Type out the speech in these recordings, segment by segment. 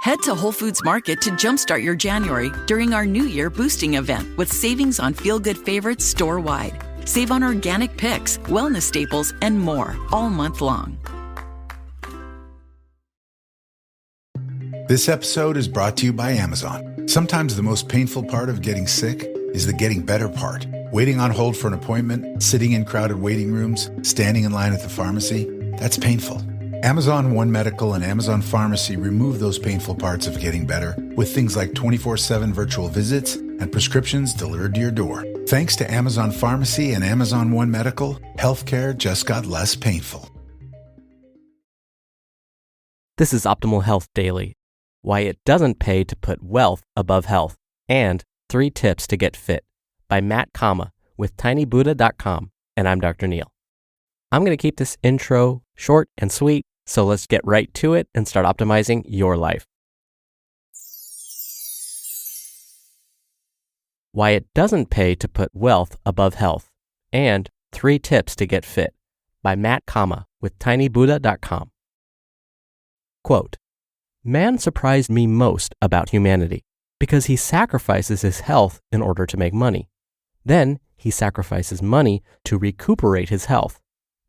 Head to Whole Foods Market to jumpstart your January during our New Year boosting event with savings on feel-good favorites store-wide. Save on organic picks, wellness staples, and more all month long. This episode is brought to you by Amazon. Sometimes the most painful part of getting sick is the getting better part. Waiting on hold for an appointment, sitting in crowded waiting rooms, standing in line at the pharmacy, that's painful. Amazon One Medical and Amazon Pharmacy remove those painful parts of getting better with things like 24/7 virtual visits and prescriptions delivered to your door. Thanks to Amazon Pharmacy and Amazon One Medical, healthcare just got less painful. This is Optimal Health Daily. Why it doesn't pay to put wealth above health, and 3 tips to get fit by Matt Cama with tinybuddha.com, and I'm Dr. Neil. I'm going to keep this intro short and sweet, so let's get right to it and start optimizing your life. Why it doesn't pay to put wealth above health, and 3 tips to get fit by Matt Cama with tinybuddha.com. Quote, "Man surprised me most about humanity because he sacrifices his health in order to make money. Then he sacrifices money to recuperate his health.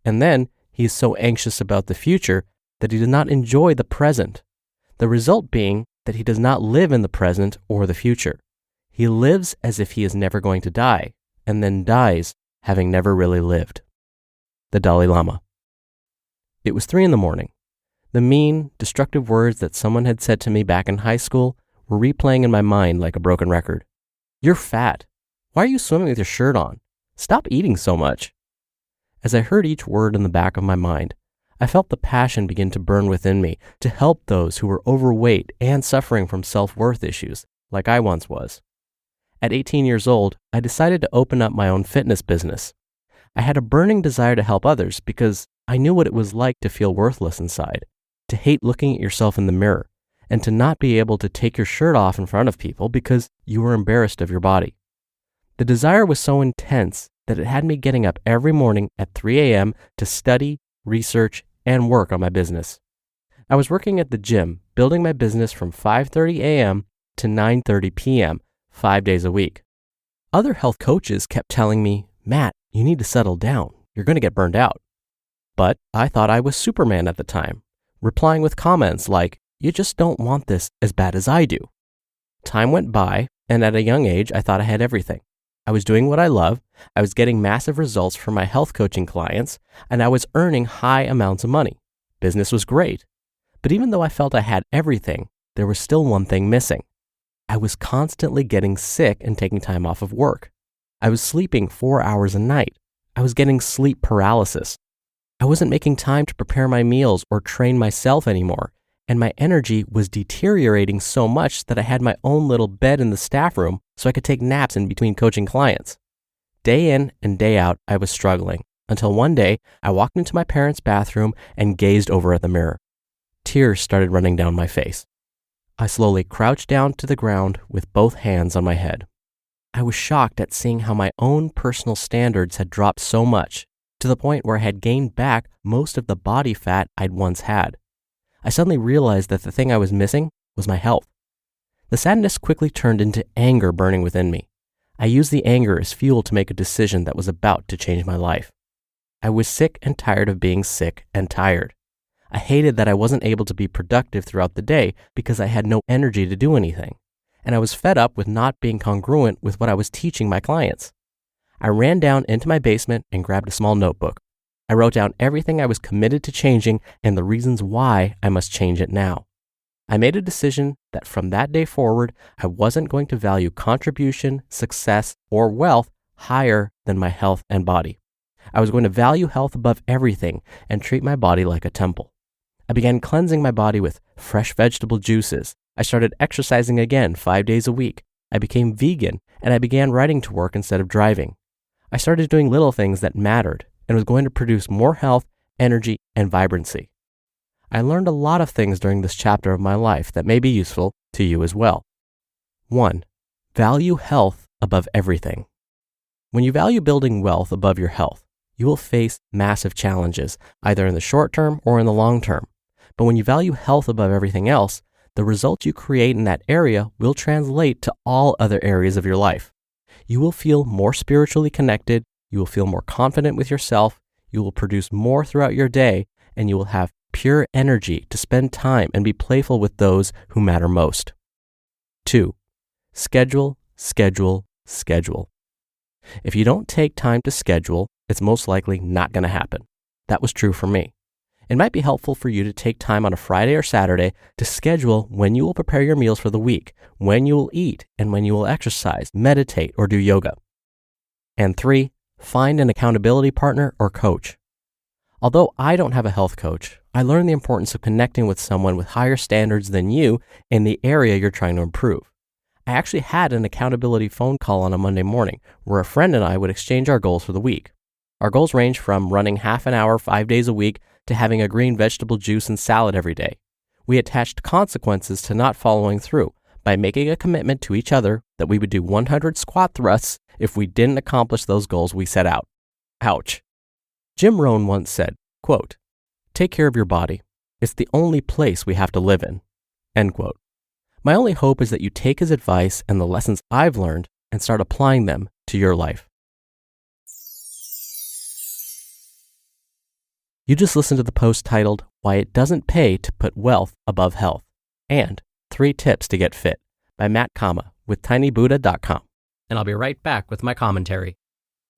And then he is so anxious about the future that he does not enjoy the present. The result being that he does not live in the present or the future. He lives as if he is never going to die, and then dies having never really lived." The Dalai Lama. It was 3 a.m. The mean, destructive words that someone had said to me back in high school were replaying in my mind like a broken record. "You're fat. Why are you swimming with your shirt on? Stop eating so much." As I heard each word in the back of my mind, I felt the passion begin to burn within me to help those who were overweight and suffering from self-worth issues, like I once was. At 18 years old, I decided to open up my own fitness business. I had a burning desire to help others because I knew what it was like to feel worthless inside, to hate looking at yourself in the mirror, and to not be able to take your shirt off in front of people because you were embarrassed of your body. The desire was so intense that it had me getting up every morning at 3 a.m. to study, research, and work on my business. I was working at the gym, building my business from 5:30 a.m. to 9:30 p.m., 5 days a week. Other health coaches kept telling me, "Matt, you need to settle down. You're going to get burned out." But I thought I was Superman at the time, replying with comments like, "You just don't want this as bad as I do." Time went by, and at a young age, I thought I had everything. I was doing what I love, I was getting massive results from my health coaching clients, and I was earning high amounts of money. Business was great. But even though I felt I had everything, there was still one thing missing. I was constantly getting sick and taking time off of work. I was sleeping 4 hours a night. I was getting sleep paralysis. I wasn't making time to prepare my meals or train myself anymore, and my energy was deteriorating so much that I had my own little bed in the staff room so I could take naps in between coaching clients. Day in and day out, I was struggling, until one day I walked into my parents' bathroom and gazed over at the mirror. Tears started running down my face. I slowly crouched down to the ground with both hands on my head. I was shocked at seeing how my own personal standards had dropped so much, to the point where I had gained back most of the body fat I'd once had. I suddenly realized that the thing I was missing was my health. The sadness quickly turned into anger burning within me. I used the anger as fuel to make a decision that was about to change my life. I was sick and tired of being sick and tired. I hated that I wasn't able to be productive throughout the day because I had no energy to do anything. And I was fed up with not being congruent with what I was teaching my clients. I ran down into my basement and grabbed a small notebook. I wrote down everything I was committed to changing and the reasons why I must change it now. I made a decision that from that day forward, I wasn't going to value contribution, success, or wealth higher than my health and body. I was going to value health above everything and treat my body like a temple. I began cleansing my body with fresh vegetable juices. I started exercising again 5 days a week. I became vegan, and I began riding to work instead of driving. I started doing little things that mattered and was going to produce more health, energy, and vibrancy. I learned a lot of things during this chapter of my life that may be useful to you as well. 1. Value health above everything. When you value building wealth above your health, you will face massive challenges, either in the short term or in the long term. But when you value health above everything else, the results you create in that area will translate to all other areas of your life. You will feel more spiritually connected, you will feel more confident with yourself, you will produce more throughout your day, and you will have pure energy to spend time and be playful with those who matter most. 2. Schedule, schedule, schedule. If you don't take time to schedule, it's most likely not going to happen. That was true for me. It might be helpful for you to take time on a Friday or Saturday to schedule when you will prepare your meals for the week, when you will eat, and when you will exercise, meditate, or do yoga. And 3, find an accountability partner or coach. Although I don't have a health coach, I learned the importance of connecting with someone with higher standards than you in the area you're trying to improve. I actually had an accountability phone call on a Monday morning where a friend and I would exchange our goals for the week. Our goals range from running half an hour 5 days a week to having a green vegetable juice and salad every day. We attached consequences to not following through by making a commitment to each other that we would do 100 squat thrusts if we didn't accomplish those goals we set out. Ouch. Jim Rohn once said, quote, "Take care of your body. It's the only place we have to live in." End quote. My only hope is that you take his advice and the lessons I've learned and start applying them to your life. You just listened to the post titled, "Why It Doesn't Pay to Put Wealth Above Health," and 3 Tips to Get Fit by Matt Cama with tinybuddha.com. And I'll be right back with my commentary.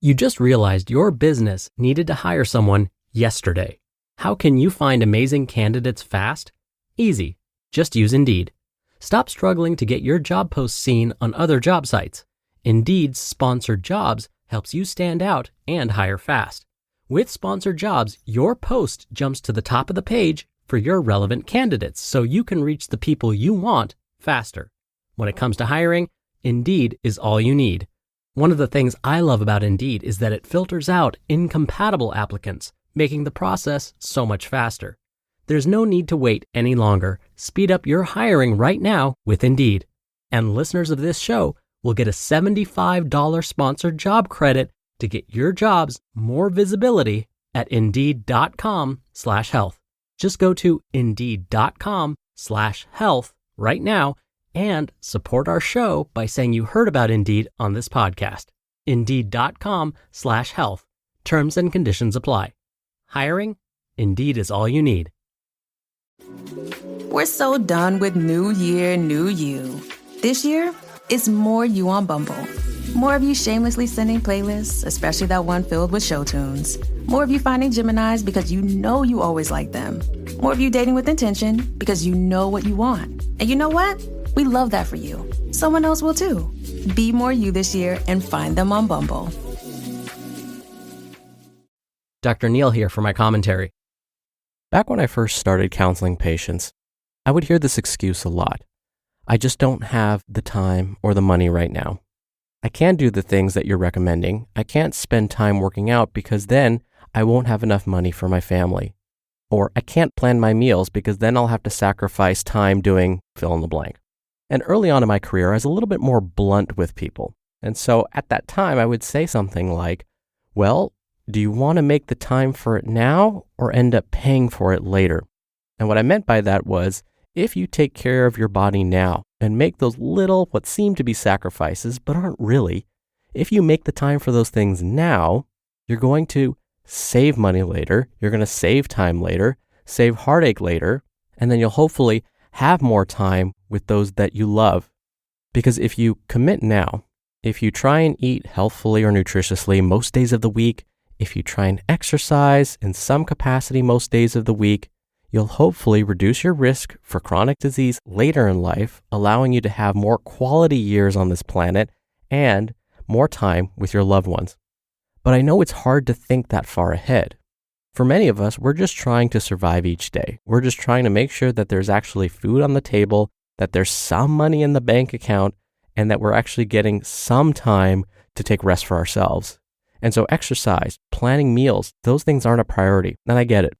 You just realized your business needed to hire someone yesterday. How can you find amazing candidates fast? Easy. Just use Indeed. Stop struggling to get your job posts seen on other job sites. Indeed's Sponsored Jobs helps you stand out and hire fast. With Sponsored Jobs, your post jumps to the top of the page for your relevant candidates so you can reach the people you want faster. When it comes to hiring, Indeed is all you need. One of the things I love about Indeed is that it filters out incompatible applicants, making the process so much faster. There's no need to wait any longer. Speed up your hiring right now with Indeed. And listeners of this show will get a $75 sponsored job credit to get your jobs more visibility at Indeed.com/health. Just go to Indeed.com/health right now and support our show by saying you heard about Indeed on this podcast. Indeed.com/health. Terms and conditions apply. Hiring? Indeed is all you need. We're so done with New Year, New You. This year, it's more you on Bumble. More of you shamelessly sending playlists, especially that one filled with show tunes. More of you finding Geminis because you know you always like them. More of you dating with intention because you know what you want. And you know what? We love that for you. Someone else will too. Be more you this year and find them on Bumble. Dr. Neil here for my commentary. Back when I first started counseling patients, I would hear this excuse a lot. I just don't have the time or the money right now. I can't do the things that you're recommending. I can't spend time working out because then I won't have enough money for my family. Or I can't plan my meals because then I'll have to sacrifice time doing fill in the blank. And early on in my career, I was a little bit more blunt with people. And so at that time, I would say something like, well, do you want to make the time for it now or end up paying for it later? And what I meant by that was, if you take care of your body now and make those little, what seem to be sacrifices, but aren't really, if you make the time for those things now, you're going to save money later, you're going to save time later, save heartache later, and then you'll hopefully have more time with those that you love. Because if you commit now, if you try and eat healthfully or nutritiously most days of the week, if you try and exercise in some capacity most days of the week, you'll hopefully reduce your risk for chronic disease later in life, allowing you to have more quality years on this planet and more time with your loved ones. But I know it's hard to think that far ahead. For many of us, we're just trying to survive each day. We're just trying to make sure that there's actually food on the table, that there's some money in the bank account, and that we're actually getting some time to take rest for ourselves. And so exercise, planning meals, those things aren't a priority. And I get it.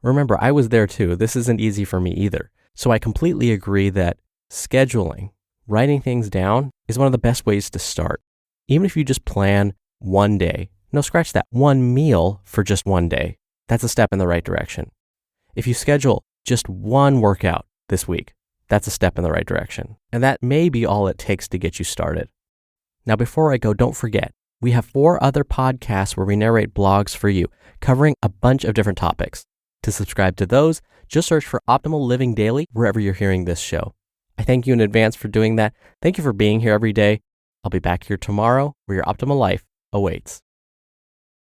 Remember, I was there too. This isn't easy for me either. So I completely agree that scheduling, writing things down is one of the best ways to start. Even if you just plan one day, no, scratch that, one meal for just one day. That's a step in the right direction. If you schedule just one workout this week, that's a step in the right direction. And that may be all it takes to get you started. Now, before I go, don't forget, we have 4 other podcasts where we narrate blogs for you, covering a bunch of different topics. To subscribe to those, just search for Optimal Living Daily wherever you're hearing this show. I thank you in advance for doing that. Thank you for being here every day. I'll be back here tomorrow where your optimal life awaits.